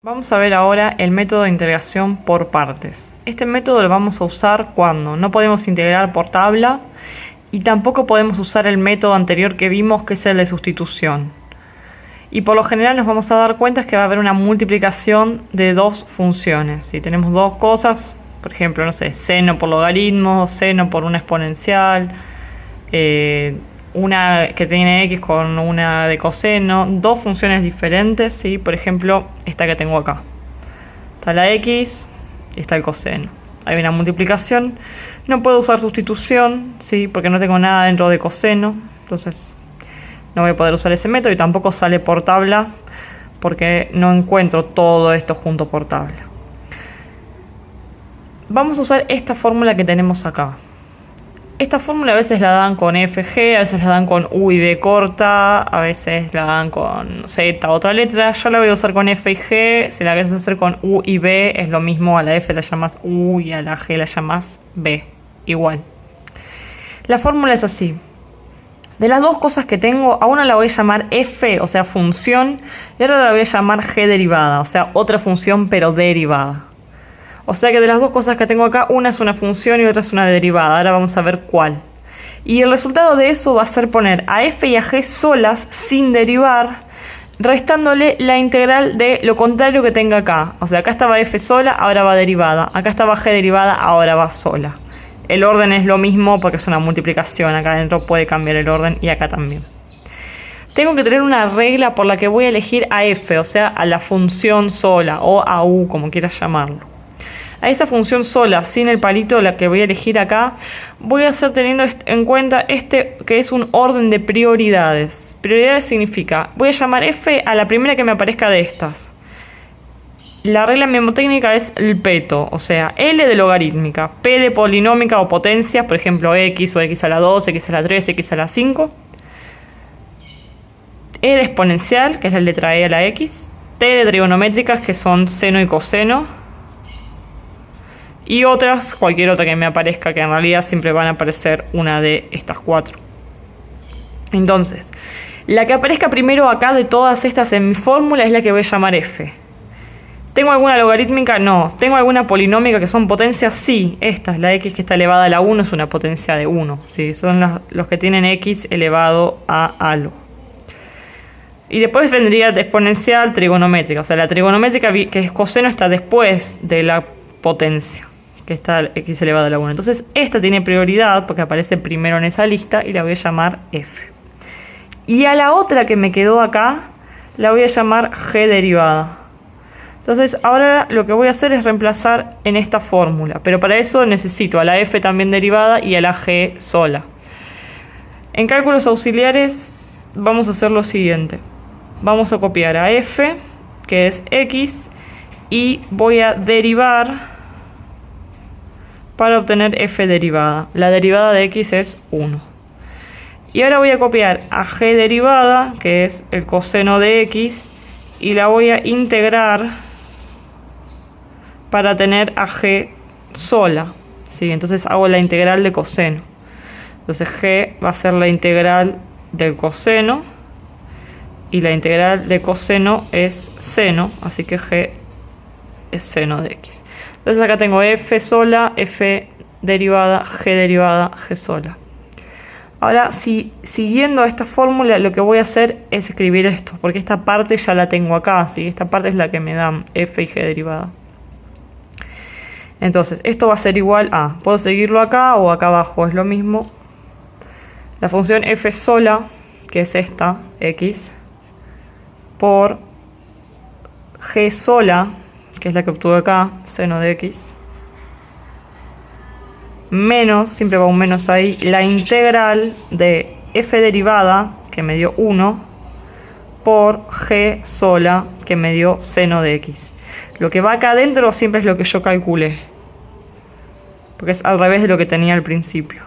Vamos a ver ahora el método de integración por partes. Este método lo vamos a usar cuando no podemos integrar por tabla y tampoco podemos usar el método anterior que vimos, que es el de sustitución. Y por lo general nos vamos a dar cuenta que va a haber una multiplicación de dos funciones. Si tenemos dos cosas, por ejemplo, no sé, seno por logaritmo, seno por una exponencial, una que tiene x con una de coseno, dos funciones diferentes, ¿sí? Por ejemplo, esta que tengo acá. Está la x y está el coseno. Hay una multiplicación. No puedo usar sustitución, ¿sí? Porque no tengo nada dentro de coseno. Entonces no voy a poder usar ese método y tampoco sale por tabla porque no encuentro todo esto junto por tabla. Vamos a usar esta fórmula que tenemos acá. Esta fórmula a veces la dan con FG, a veces la dan con U y B corta, a veces la dan con Z, otra letra. Yo la voy a usar con F y G. Si la quieres hacer con U y B, es lo mismo. A la F la llamas U y a la G la llamas B. Igual. La fórmula es así. De las dos cosas que tengo, a una la voy a llamar F, o sea, función, y a otra la voy a llamar G derivada, o sea, otra función pero derivada. O sea que de las dos cosas que tengo acá, una es una función y otra es una derivada. Ahora vamos a ver cuál. Y el resultado de eso va a ser poner a f y a g solas, sin derivar, restándole la integral de lo contrario que tenga acá. O sea, acá estaba f sola, ahora va derivada. Acá estaba g derivada, ahora va sola. El orden es lo mismo porque es una multiplicación. Acá adentro puede cambiar el orden y acá también. Tengo que tener una regla por la que voy a elegir a f, o sea, a la función sola o a u, como quieras llamarlo. A esa función sola, sin el palito, la que voy a elegir acá, voy a hacer teniendo en cuenta este que es un orden de prioridades. Prioridades significa, voy a llamar f a la primera que me aparezca de estas. La regla mnemotécnica es el peto, o sea, L de logarítmica, P de polinómica o potencias, por ejemplo x o x a la 2, x a la 3, x a la 5. E de exponencial, que es la letra E a la x. T de trigonométricas, que son seno y coseno. Y otras, cualquier otra que me aparezca, que en realidad siempre van a aparecer una de estas cuatro. Entonces, la que aparezca primero acá de todas estas en mi fórmula es la que voy a llamar f. ¿Tengo alguna logarítmica? No. ¿Tengo alguna polinómica que son potencias? Sí. Esta es la x que está elevada a la 1, es una potencia de 1. ¿Sí? Son los que tienen x elevado a algo. Y después vendría de exponencial trigonométrica. O sea, la trigonométrica que es coseno está después de la potencia, que está x elevado a la 1. Entonces esta tiene prioridad porque aparece primero en esa lista y la voy a llamar f. Y a la otra que me quedó acá la voy a llamar g derivada. Entonces ahora lo que voy a hacer es reemplazar en esta fórmula, pero para eso necesito a la f también derivada y a la g sola. En cálculos auxiliares vamos a hacer lo siguiente. Vamos a copiar a f, que es x, y voy a derivar para obtener f derivada. La derivada de x es 1. Y ahora voy a copiar a g derivada, que es el coseno de x, y la voy a integrar para tener a g sola. ¿Sí? Entonces hago la integral de coseno. Entonces g va a ser la integral del coseno, y la integral de coseno es seno, así que g es seno de x. Entonces acá tengo f sola, f derivada, g derivada, g sola. Ahora, siguiendo esta fórmula, lo que voy a hacer es escribir esto, porque esta parte ya la tengo acá, ¿sí? Esta parte es la que me dan f y g derivada. Entonces, esto va a ser igual a, puedo seguirlo acá o acá abajo, es lo mismo. La función f sola, que es esta, x, por g sola, que es la que obtuve acá, seno de x, menos, siempre va un menos ahí, la integral de f derivada, que me dio 1, por g sola, que me dio seno de x. Lo que va acá adentro siempre es lo que yo calculé, porque es al revés de lo que tenía al principio.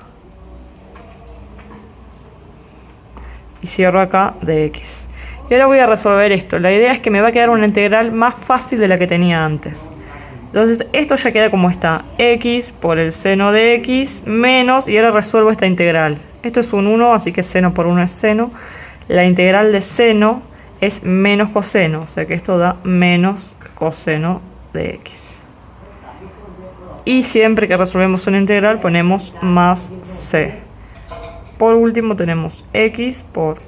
Y cierro acá de x. Y ahora voy a resolver esto. La idea es que me va a quedar una integral más fácil de la que tenía antes. Entonces esto ya queda como está. X por el seno de x menos, y ahora resuelvo esta integral. Esto es un 1, así que seno por 1 es seno. La integral de seno es menos coseno, o sea que esto da menos coseno de x. Y siempre que resolvemos una integral ponemos más c. Por último tenemos x por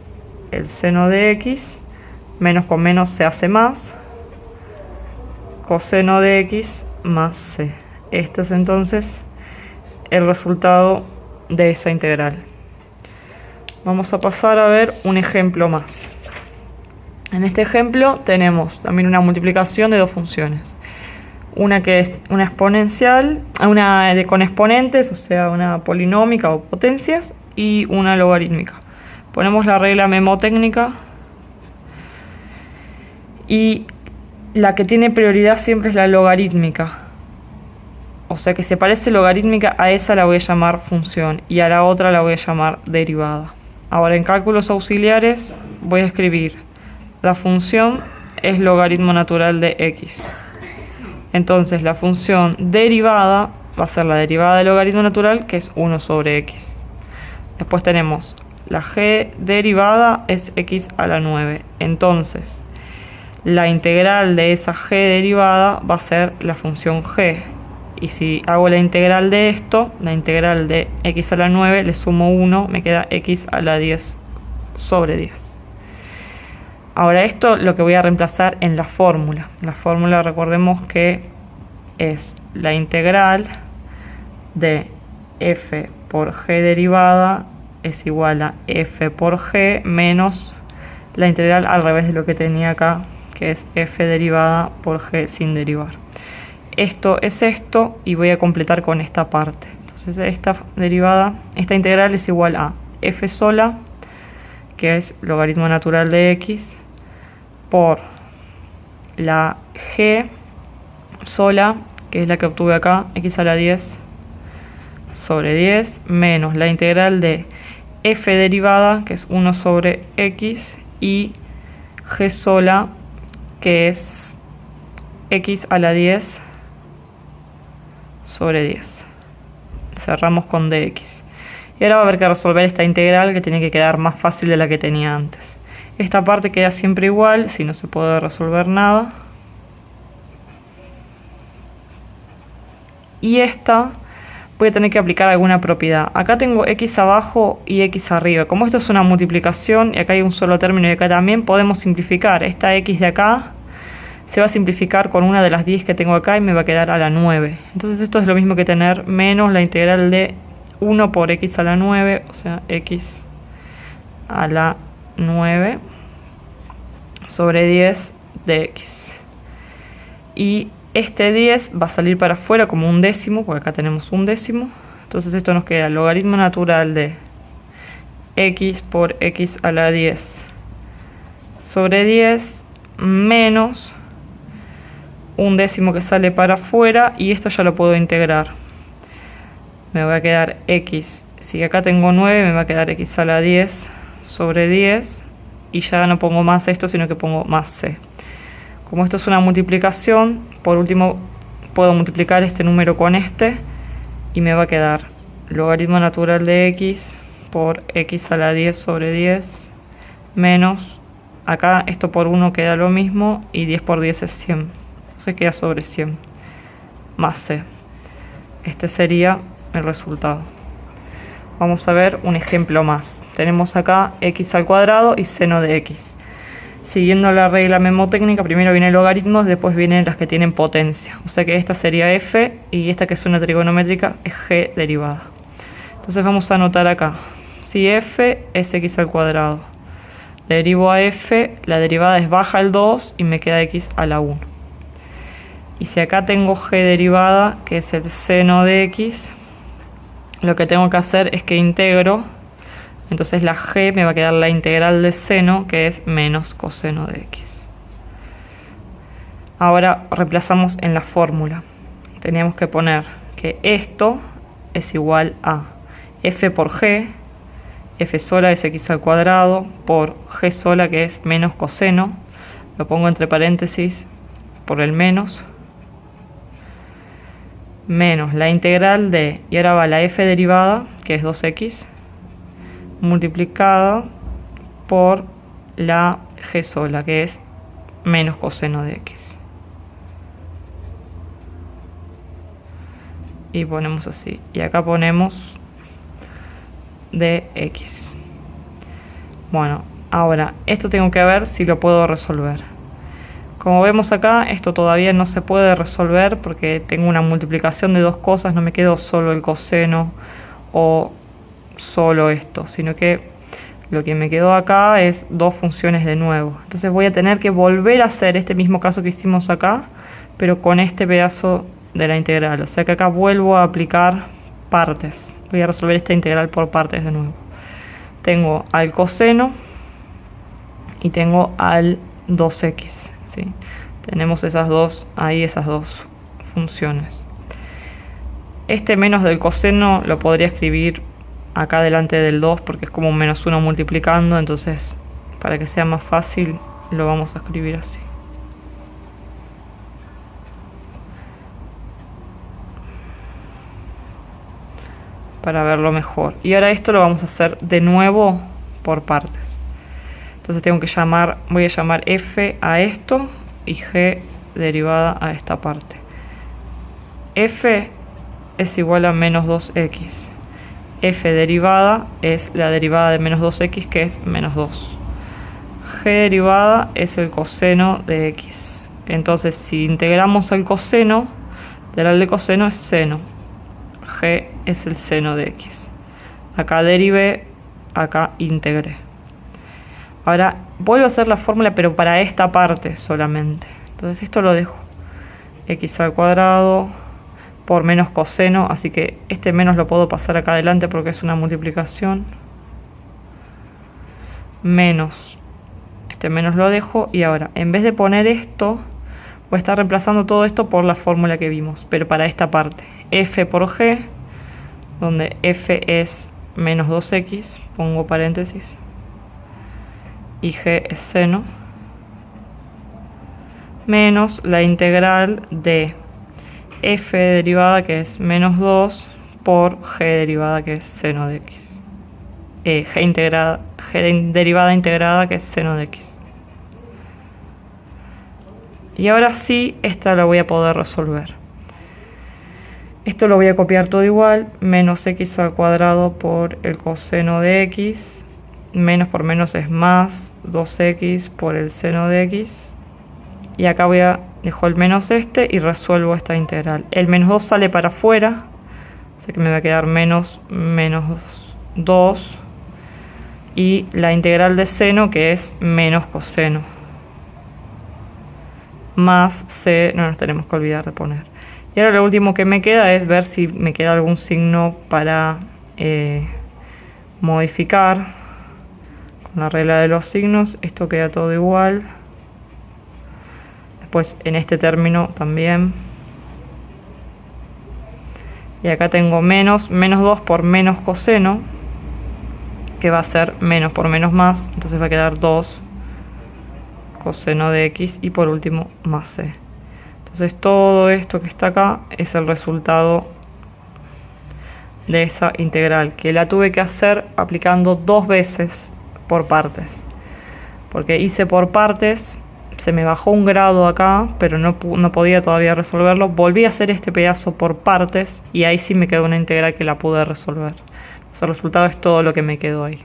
el seno de x, menos con menos se hace más, coseno de x más c. Este es entonces el resultado de esa integral. Vamos a pasar a ver un ejemplo más. En este ejemplo tenemos también una multiplicación de dos funciones. Una que es una exponencial, una con exponentes, o sea, una polinómica o potencias, y una logarítmica. Ponemos la regla memotécnica y la que tiene prioridad siempre es la logarítmica. O sea que se parece logarítmica, a esa la voy a llamar función y a la otra la voy a llamar derivada. Ahora en cálculos auxiliares voy a escribir la función es logaritmo natural de x. Entonces la función derivada va a ser la derivada del logaritmo natural, que es 1 sobre x. Después tenemos la g derivada es x a la 9. Entonces la integral de esa g derivada va a ser la función g. Y si hago la integral de esto, la integral de x a la 9, le sumo 1, me queda x a la 10 sobre 10. Ahora esto lo que voy a reemplazar en la fórmula. La fórmula, recordemos que es la integral de f por g derivada es igual a f por g menos la integral al revés de lo que tenía acá, que es f derivada por g sin derivar. Esto es esto y voy a completar con esta parte. Entonces esta derivada, esta integral es igual a f sola, que es logaritmo natural de x, por la g sola, que es la que obtuve acá, x a la 10 sobre 10, menos la integral de f derivada, que es 1 sobre x, y g sola, que es x a la 10 sobre 10. Cerramos con dx. Y ahora va a haber que resolver esta integral, que tiene que quedar más fácil de la que tenía antes. Esta parte queda siempre igual, si no se puede resolver nada. Y esta voy a tener que aplicar alguna propiedad. Acá tengo x abajo y x arriba. Como esto es una multiplicación y acá hay un solo término y acá también, podemos simplificar. Esta x de acá se va a simplificar con una de las 10 que tengo acá y me va a quedar a la 9. Entonces esto es lo mismo que tener menos la integral de 1 por x a la 9, o sea, x a la 9 sobre 10 de x. Y este 10 va a salir para afuera como un décimo, porque acá tenemos un décimo. Entonces esto nos queda logaritmo natural de x por x a la 10 sobre 10 menos un décimo que sale para afuera, y esto ya lo puedo integrar. Me va a quedar x, si acá tengo 9, me va a quedar x a la 10 sobre 10, y ya no pongo más esto, sino que pongo más c. Como esto es una multiplicación, por último puedo multiplicar este número con este, y me va a quedar logaritmo natural de x por x a la 10 sobre 10 menos, acá esto por 1 queda lo mismo, y 10 por 10 es 100. Entonces queda sobre 100 más c. Este sería el resultado. Vamos a ver un ejemplo más. Tenemos acá x al cuadrado y seno de x. Siguiendo la regla memotécnica, primero viene logaritmos, después vienen las que tienen potencia. O sea que esta sería f y esta, que es una trigonométrica, es g derivada. Entonces vamos a anotar acá. Si f es x al cuadrado, derivo a f, la derivada es baja al 2 y me queda x a la 1. Y si acá tengo g derivada, que es el seno de x, lo que tengo que hacer es que integro. Entonces la g me va a quedar la integral de seno, que es menos coseno de x. Ahora reemplazamos en la fórmula. Teníamos que poner que esto es igual a f por g, f sola es x al cuadrado, por g sola, que es menos coseno, lo pongo entre paréntesis por el menos, menos la integral de, y ahora va la f derivada, que es 2x, multiplicada por la g sola, que es menos coseno de x. y ponemos así. Y acá ponemos dx. Bueno, ahora esto tengo que ver si lo puedo resolver. Como vemos acá, esto todavía no se puede resolver porque tengo una multiplicación de dos cosas, no me quedo solo el coseno o solo esto, sino que lo que me quedó acá es dos funciones de nuevo. Entonces voy a tener que volver a hacer este mismo caso que hicimos acá, pero con este pedazo de la integral. O sea que acá vuelvo a aplicar partes. Voy a resolver esta integral por partes de nuevo. Tengo al coseno y tengo al 2x. ¿Sí? Tenemos esas dos funciones. Este menos del coseno lo podría escribir acá delante del 2 porque es como un menos 1 multiplicando, entonces para que sea más fácil lo vamos a escribir así. Para verlo mejor. Y ahora esto lo vamos a hacer de nuevo por partes. Entonces tengo que voy a llamar f a esto y g derivada a esta parte. F es igual a menos 2x. F derivada es la derivada de menos 2x, que es menos 2. G derivada es el coseno de x. Entonces si integramos el coseno, integral de coseno es seno. G es el seno de x. Acá derivé, acá integré. Ahora vuelvo a hacer la fórmula, pero para esta parte solamente. Entonces esto lo dejo. X al cuadrado por menos coseno, así que este menos lo puedo pasar acá adelante porque es una multiplicación. Menos. Este menos lo dejo y ahora, en vez de poner esto, voy a estar reemplazando todo esto por la fórmula que vimos, pero para esta parte. F por G, donde F es menos 2x, pongo paréntesis, y G es seno, menos la integral de F derivada, que es menos 2, por G derivada, que es seno de x. G derivada integrada, que es seno de x. Y ahora sí, esta la voy a poder resolver. Esto lo voy a copiar todo igual, menos x al cuadrado por el coseno de x, menos por menos es más 2x por el seno de x. Y acá dejo el menos y resuelvo esta integral. El menos 2 sale para afuera, así que me va a quedar menos 2. Y la integral de seno, que es menos coseno. Más c, no nos tenemos que olvidar de poner. Y ahora lo último que me queda es ver si me queda algún signo para modificar. Con la regla de los signos, esto queda todo igual. Pues en este término también. Y acá tengo menos 2 por menos coseno, que va a ser menos por menos más, entonces va a quedar 2 coseno de x y por último más c. Entonces todo esto que está acá es el resultado de esa integral, que la tuve que hacer aplicando dos veces por partes, porque hice por partes. Se me bajó un grado acá, pero no podía todavía resolverlo. Volví a hacer este pedazo por partes y ahí sí me quedó una integral que la pude resolver. Entonces el resultado es todo lo que me quedó ahí.